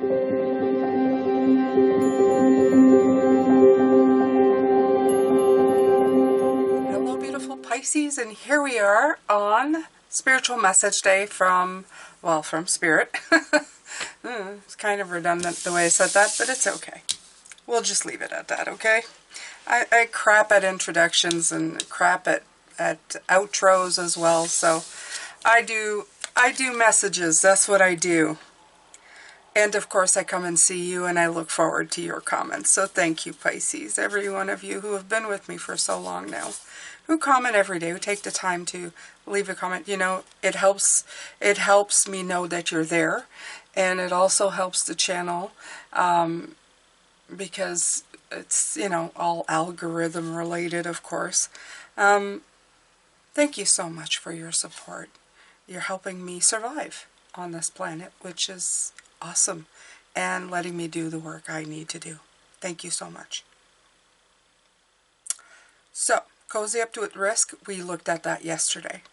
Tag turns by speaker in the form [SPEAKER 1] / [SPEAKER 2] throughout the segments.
[SPEAKER 1] Hello, beautiful Pisces, and here we are on Spiritual Message Day from Spirit. It's kind of redundant the way I said that, but it's okay. We'll just leave it at that, okay? I crap at introductions and crap at outros as well, so I do messages. That's what I do. And of course I come and see you, and I look forward to your comments. So thank you, Pisces, every one of you who have been with me for so long now, who comment every day, who take the time to leave a comment. You know, it helps me know that you're there, and it also helps the channel because it's, you know, all algorithm related, of course. Thank you so much for your support. You're helping me survive on this planet, which is awesome, and letting me do the work I need to do. Thank you so much. So, cozy up to at risk, we looked at that yesterday.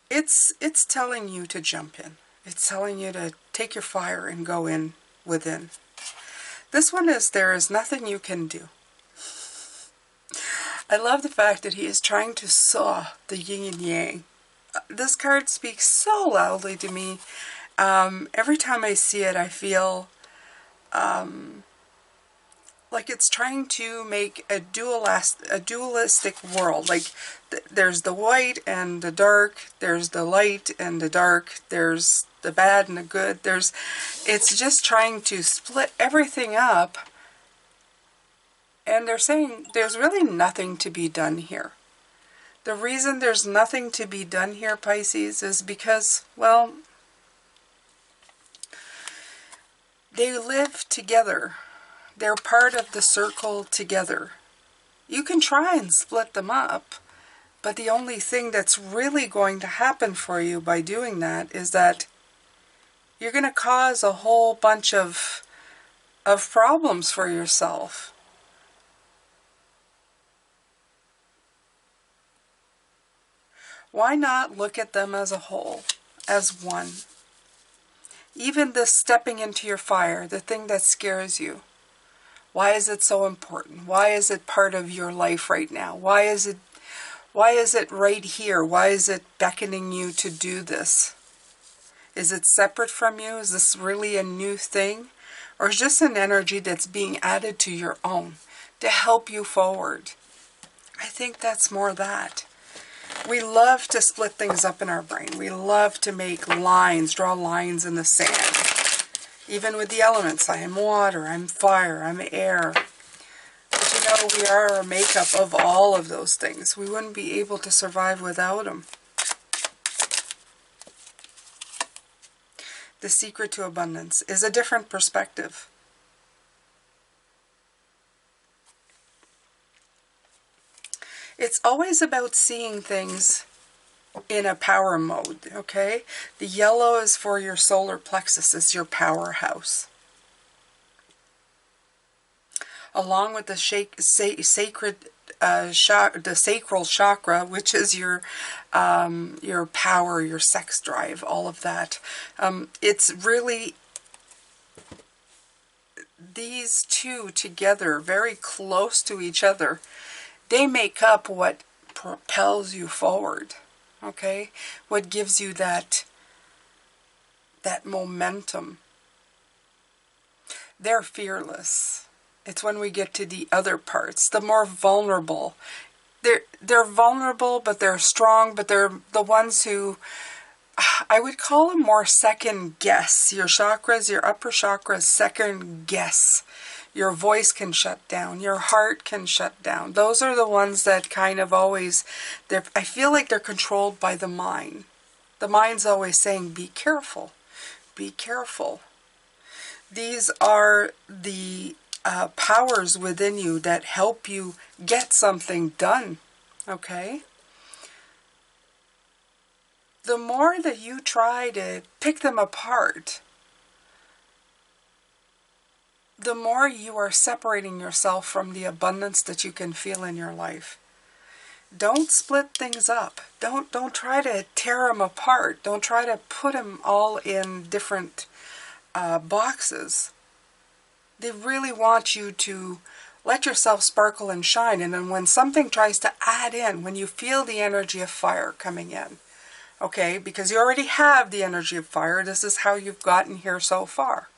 [SPEAKER 1] It's telling you to jump in. It's telling you to take your fire and go in within. This one is, there is nothing you can do. I love the fact that he is trying to saw the yin and yang. This card speaks so loudly to me. Every time I see it, I feel like it's trying to make a dualistic world. Like there's the white and the dark, there's the light and the dark, there's the bad and the good. It's just trying to split everything up. And they're saying there's really nothing to be done here. The reason there's nothing to be done here, Pisces, is because, well, they live together. They're part of the circle together. You can try and split them up, but the only thing that's really going to happen for you by doing that is that you're going to cause a whole bunch of problems for yourself. Why not look at them as a whole, as one? Even this stepping into your fire, the thing that scares you. Why is it so important? Why is it part of your life right now? Why is it right here? Why is it beckoning you to do this? Is it separate from you? Is this really a new thing? Or is just an energy that's being added to your own to help you forward? I think that's more that. We love to split things up in our brain. We love to make lines, draw lines in the sand. Even with the elements, I am water, I'm fire, I'm air. But you know, we are a makeup of all of those things. We wouldn't be able to survive without them. The secret to abundance is a different perspective. It's always about seeing things in a power mode, okay? The yellow is for your solar plexus, it's your powerhouse. Along with the the sacral chakra, which is your power, your sex drive, all of that. It's really these two together, very close to each other. They make up what propels you forward, okay? What gives you that momentum. They're fearless. It's when we get to the other parts, the more vulnerable. They're vulnerable, but they're strong, but they're the ones who, I would call them more second guess. Your chakras, your upper chakras, second guess. Your voice can shut down. Your heart can shut down. Those are the ones that kind of always, I feel like they're controlled by the mind. The mind's always saying, be careful. Be careful. These are the powers within you that help you get something done. Okay? The more that you try to pick them apart, the more you are separating yourself from the abundance that you can feel in your life. Don't split things up. Don't try to tear them apart. Don't try to put them all in different boxes. They really want you to let yourself sparkle and shine. And then when something tries to add in, when you feel the energy of fire coming in, okay, because you already have the energy of fire, this is how you've gotten here so far.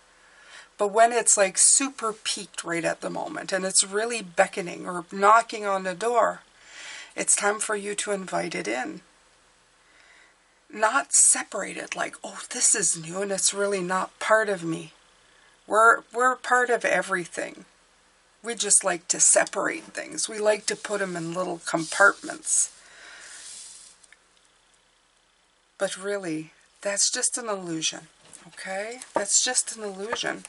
[SPEAKER 1] But when it's like super peaked right at the moment and it's really beckoning or knocking on the door, it's time for you to invite it in. Not separate it like, oh, this is new and it's really not part of me. We're part of everything. We just like to separate things. We like to put them in little compartments. But really, that's just an illusion, okay? That's just an illusion.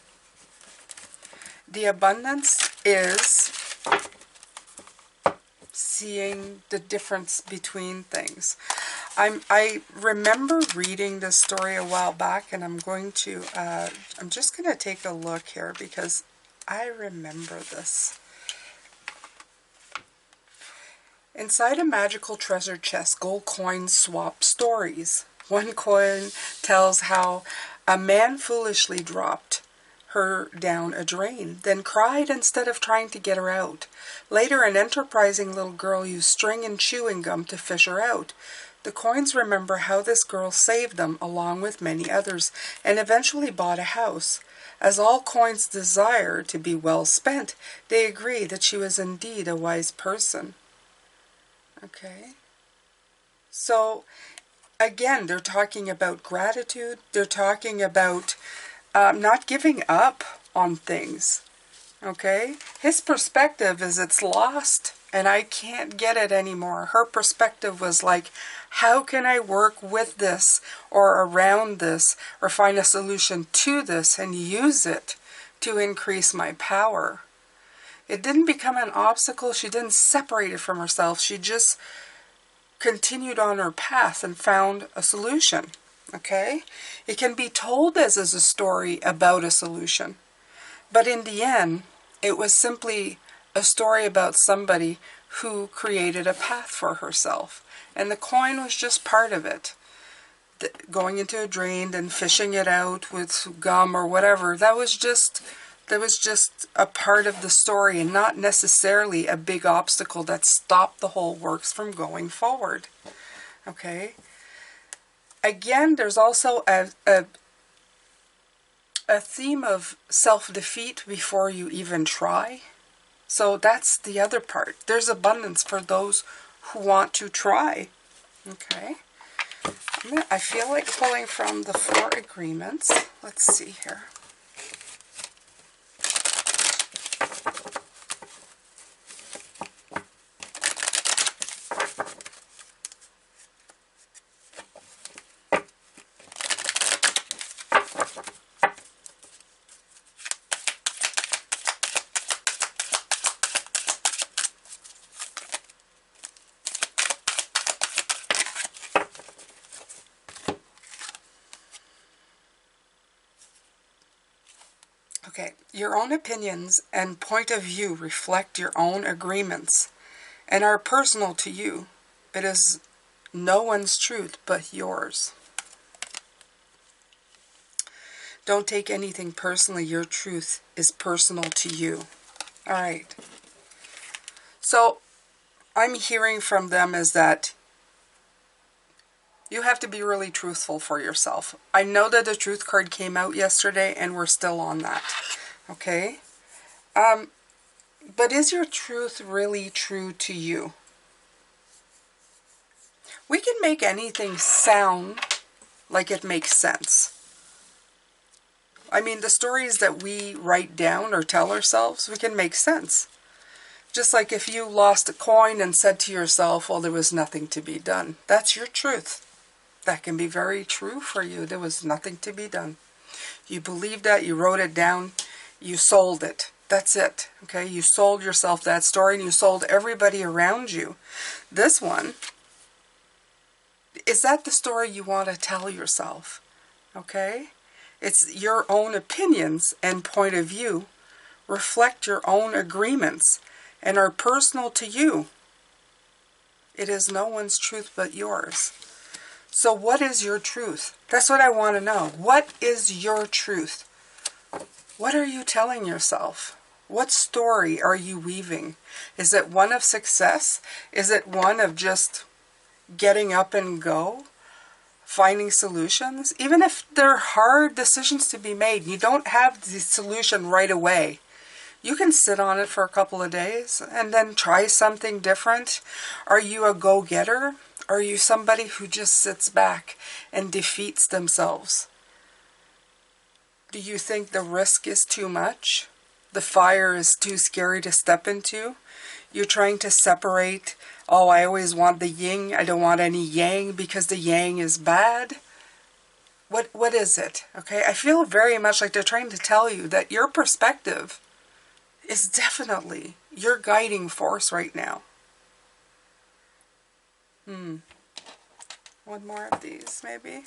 [SPEAKER 1] The abundance is seeing the difference between things. I remember reading this story a while back, and I'm just going to take a look here because I remember this. Inside a magical treasure chest, gold coins swap stories. One coin tells how a man foolishly dropped her down a drain, then cried instead of trying to get her out. Later, an enterprising little girl used string and chewing gum to fish her out. The coins remember how this girl saved them along with many others, and eventually bought a house. As all coins desire to be well spent, they agree that she was indeed a wise person. Okay. So, again, they're talking about gratitude. They're talking about not giving up on things. Okay? His perspective is it's lost and I can't get it anymore. Her perspective was like, how can I work with this or around this or find a solution to this and use it to increase my power? It didn't become an obstacle. She didn't separate it from herself. She just continued on her path and found a solution. Okay? It can be told as a story about a solution. But in the end, it was simply a story about somebody who created a path for herself. And the coin was just part of it. Going into a drain and fishing it out with gum or whatever, that was just a part of the story and not necessarily a big obstacle that stopped the whole works from going forward. Okay? Again, there's also a theme of self-defeat before you even try. So that's the other part. There's abundance for those who want to try. Okay? I feel like pulling from the 4 agreements. Let's see here. Okay, your own opinions and point of view reflect your own agreements and are personal to you. It is no one's truth but yours. Don't take anything personally. Your truth is personal to you. All right. So I'm hearing from them is that you have to be really truthful for yourself. I know that the truth card came out yesterday and we're still on that. Okay? But is your truth really true to you? We can make anything sound like it makes sense. I mean, the stories that we write down or tell ourselves, we can make sense. Just like if you lost a coin and said to yourself, well, there was nothing to be done. That's your truth. That can be very true for you. There was nothing to be done. You believed that, you wrote it down, you sold it. That's it. Okay? You sold yourself that story and you sold everybody around you. This one, is that the story you want to tell yourself? Okay? It's your own opinions and point of view reflect your own agreements and are personal to you. It is no one's truth but yours. So what is your truth? That's what I want to know. What is your truth? What are you telling yourself? What story are you weaving? Is it one of success? Is it one of just getting up and go? Finding solutions? Even if they're hard decisions to be made, you don't have the solution right away. You can sit on it for a couple of days and then try something different. Are you a go-getter? Are you somebody who just sits back and defeats themselves? Do you think the risk is too much? The fire is too scary to step into? You're trying to separate, oh, I always want the yin, I don't want any yang because the yang is bad. What is it? Okay, I feel very much like they're trying to tell you that your perspective is definitely your guiding force right now. One more of these, maybe.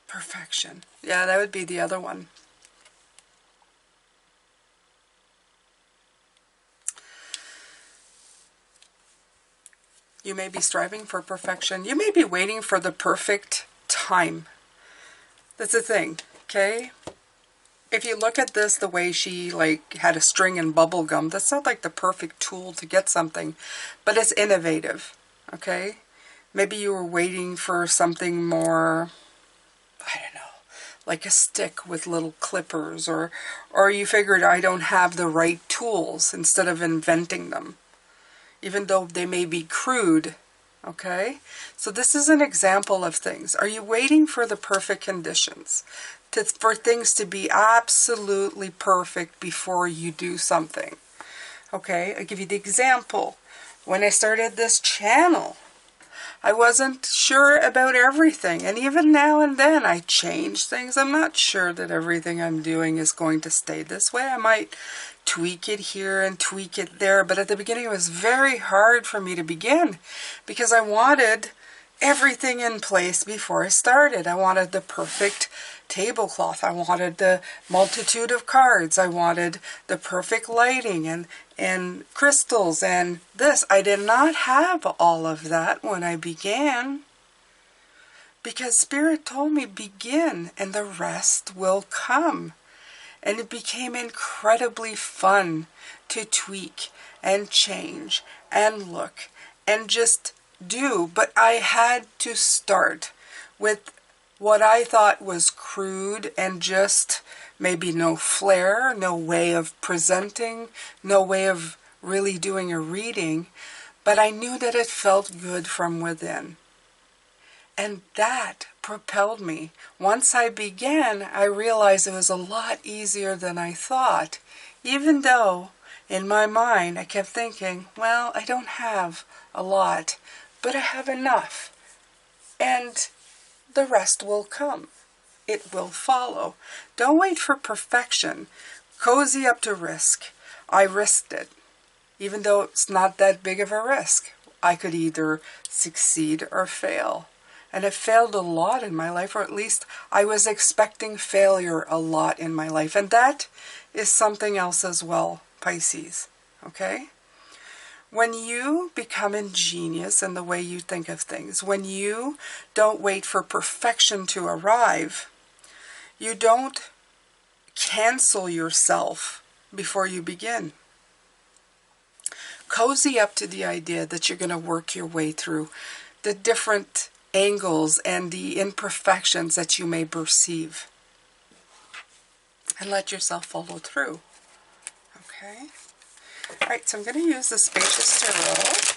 [SPEAKER 1] Perfection. Yeah, that would be the other one. You may be striving for perfection. You may be waiting for the perfect time. That's the thing, okay? If you look at this the way she had a string and bubble gum, that's not like the perfect tool to get something, but it's innovative, okay? Maybe you were waiting for something more, I don't know, like a stick with little clippers, or you figured I don't have the right tools instead of inventing them, even though they may be crude, okay? So this is an example of things. Are you waiting for the perfect conditions? For things to be absolutely perfect before you do something? Okay, I'll give you the example. When I started this channel, I wasn't sure about everything, and even now and then I change things. I'm not sure that everything I'm doing is going to stay this way. I might tweak it here and tweak it there, but at the beginning it was very hard for me to begin because I wanted everything in place before I started. I wanted the perfect tablecloth. I wanted the multitude of cards. I wanted the perfect lighting and crystals and this. I did not have all of that when I began, because Spirit told me begin and the rest will come. And it became incredibly fun to tweak and change and look and just do. But I had to start with what I thought was crude and just maybe no flair, no way of presenting, no way of really doing a reading, but I knew that it felt good from within. And that propelled me. Once I began, I realized it was a lot easier than I thought, even though in my mind I kept thinking, well, I don't have a lot, but I have enough. And the rest will come. It will follow. Don't wait for perfection. Cozy up to risk. I risked it. Even though it's not that big of a risk. I could either succeed or fail. And it failed a lot in my life, or at least I was expecting failure a lot in my life. And that is something else as well, Pisces. Okay? When you become ingenious in the way you think of things, when you don't wait for perfection to arrive, you don't cancel yourself before you begin. Cozy up to the idea that you're going to work your way through the different angles and the imperfections that you may perceive. And let yourself follow through. Okay? Alright, so I'm going to use the Spacious Tarot.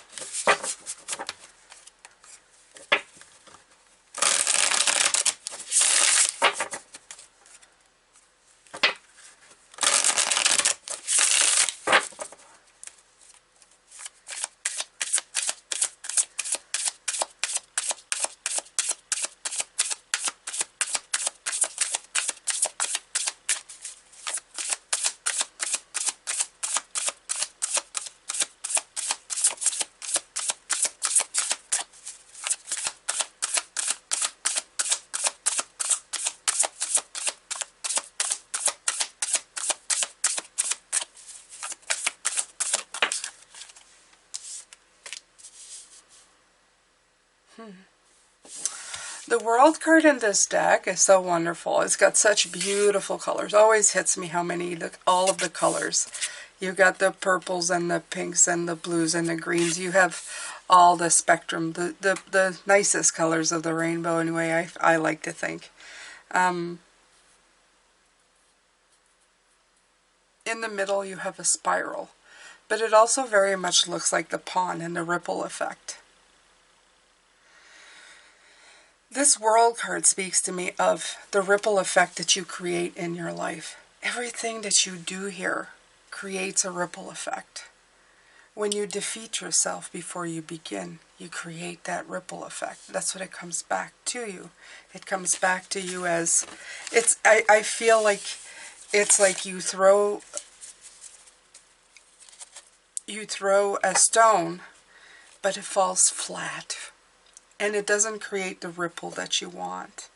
[SPEAKER 1] The World card in this deck is so wonderful. It's got such beautiful colors. Always hits me how many, all of the colors. You got the purples and the pinks and the blues and the greens. You have all the spectrum, the nicest colors of the rainbow anyway, I like to think. In the middle you have a spiral, but it also very much looks like the pond and the ripple effect. This World card speaks to me of the ripple effect that you create in your life. Everything that you do here creates a ripple effect. When you defeat yourself before you begin, you create that ripple effect. That's what it comes back to you. It comes back to you as, I feel like it's like you throw a stone, but it falls flat. And it doesn't create the ripple that you want.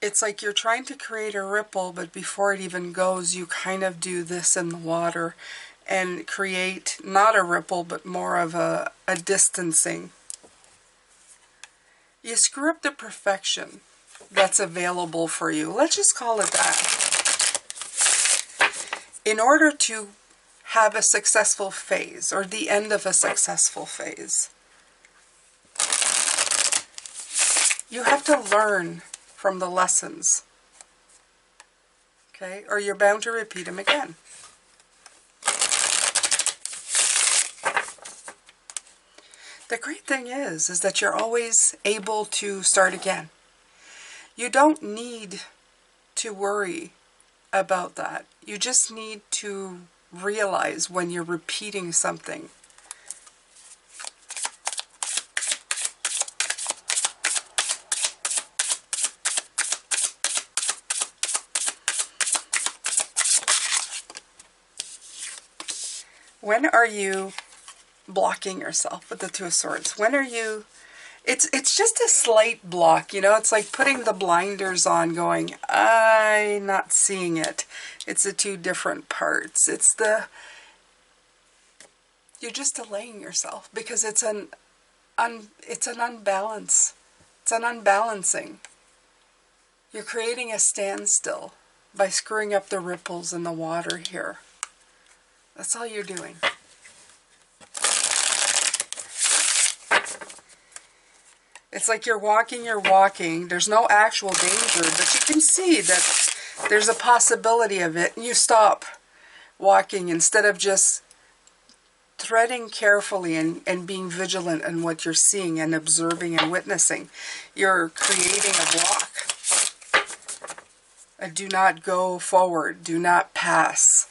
[SPEAKER 1] It's like you're trying to create a ripple, but before it even goes, you kind of do this in the water and create not a ripple, but more of a distancing. You screw up the perfection that's available for you. Let's just call it that. In order to have a successful phase, or the end of a successful phase, you have to learn from the lessons, okay? Or you're bound to repeat them again. The great thing is that you're always able to start again. You don't need to worry about that. You just need to realize when you're repeating something. When are you blocking yourself with the Two of Swords? When are you... It's just a slight block, you know? It's like putting the blinders on going, I'm not seeing it. It's the two different parts. It's the... You're just delaying yourself because it's an unbalance. It's an unbalancing. You're creating a standstill by screwing up the ripples in the water here. That's all you're doing. It's like you're walking, there's no actual danger, but you can see that there's a possibility of it, and you stop walking instead of just treading carefully and being vigilant in what you're seeing and observing and witnessing. You're creating a block. Do not go forward, do not pass.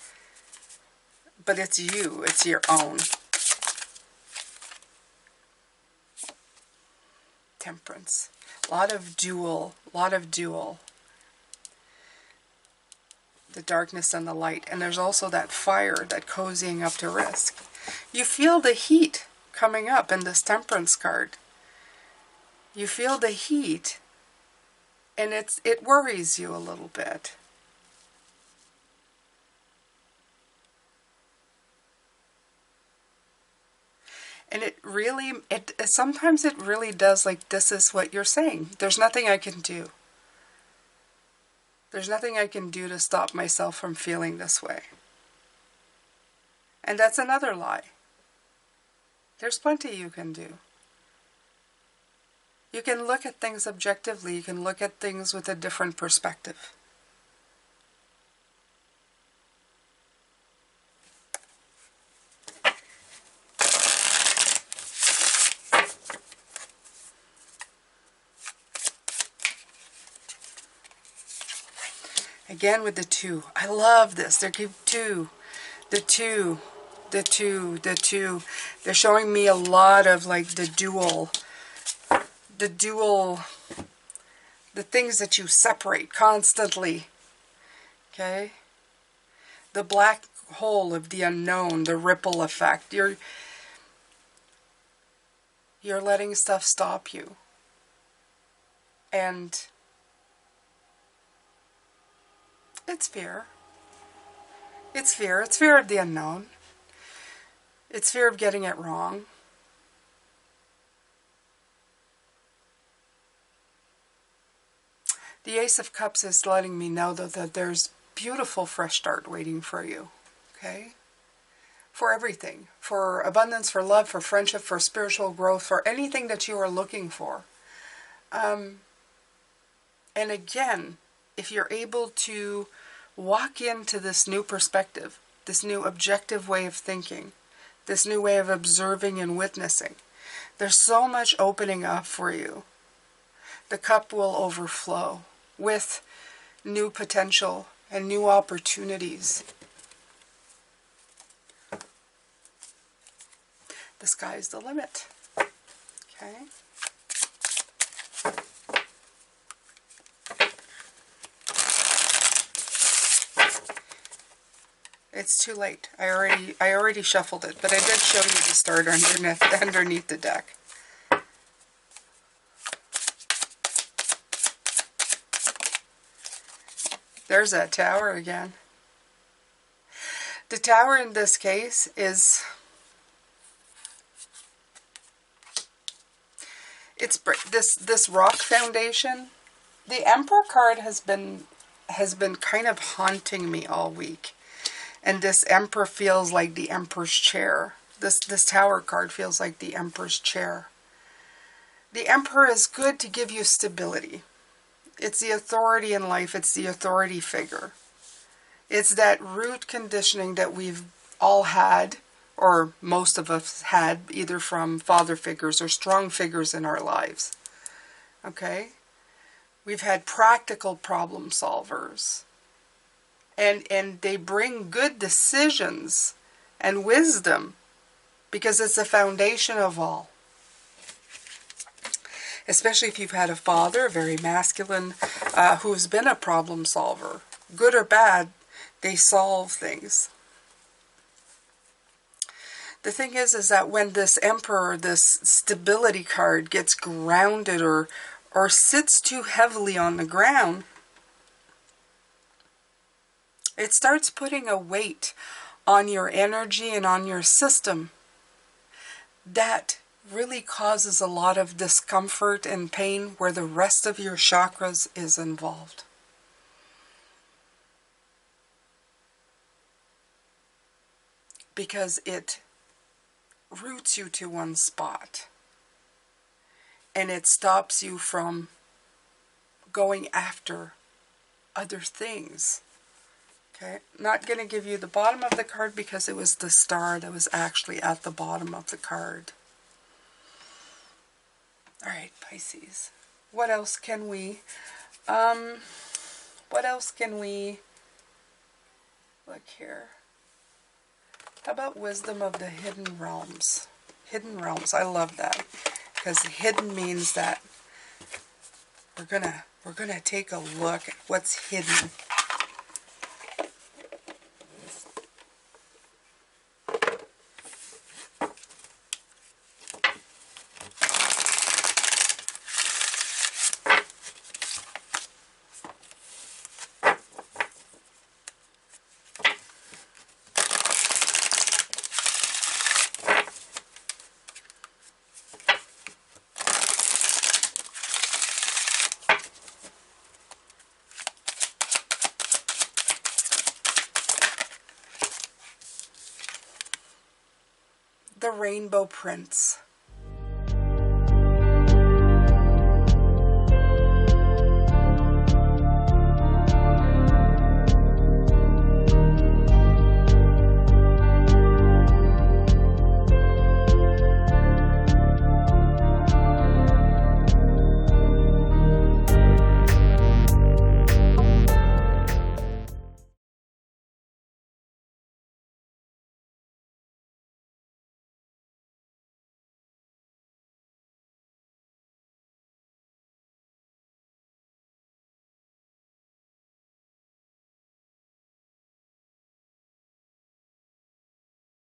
[SPEAKER 1] But it's you, it's your own. Temperance. A lot of dual. The darkness and the light. And there's also that fire, that cozying up to risk. You feel the heat coming up in this Temperance card. You feel the heat, and it worries you a little bit. And sometimes it really does, like, this is what you're saying. There's nothing I can do. There's nothing I can do to stop myself from feeling this way. And that's another lie. There's plenty you can do. You can look at things objectively. You can look at things with a different perspective. Again with the two. I love this. They give two. The two. They're showing me a lot of like the dual, the things that you separate constantly. Okay? The black hole of the unknown, the ripple effect. You're letting stuff stop you. And it's fear. It's fear. It's fear of the unknown. It's fear of getting it wrong. The Ace of Cups is letting me know, though, that there's beautiful fresh start waiting for you. Okay? For everything. For abundance, for love, for friendship, for spiritual growth, for anything that you are looking for. And again, if you're able to walk into this new perspective, this new objective way of thinking, this new way of observing and witnessing, there's so much opening up for you. The cup will overflow with new potential and new opportunities. The sky's the limit. Okay? It's too late. I already shuffled it, but I did show you the starter underneath the deck. There's that Tower again. The Tower in this case is, it's this rock foundation. The Emperor card has been kind of haunting me all week. And this Emperor feels like the Emperor's chair. This Tower card feels like the Emperor's chair. The Emperor is good to give you stability. It's the authority in life. It's the authority figure. It's that root conditioning that we've all had, or most of us had, either from father figures or strong figures in our lives. Okay? We've had practical problem solvers. And they bring good decisions and wisdom because it's the foundation of all. Especially if you've had a father, very masculine, who's been a problem solver. Good or bad, they solve things. The thing is that when this Emperor, this stability card, gets grounded or sits too heavily on the ground, it starts putting a weight on your energy and on your system that really causes a lot of discomfort and pain where the rest of your chakras is involved. Because it roots you to one spot. And it stops you from going after other things. Okay, not going to give you the bottom of the card because it was the star that was actually at the bottom of the card. All right, Pisces. What else can we look here? How about wisdom of the hidden realms? Hidden realms. I love that because hidden means that we're gonna take a look at what's hidden. The Rainbow Prince.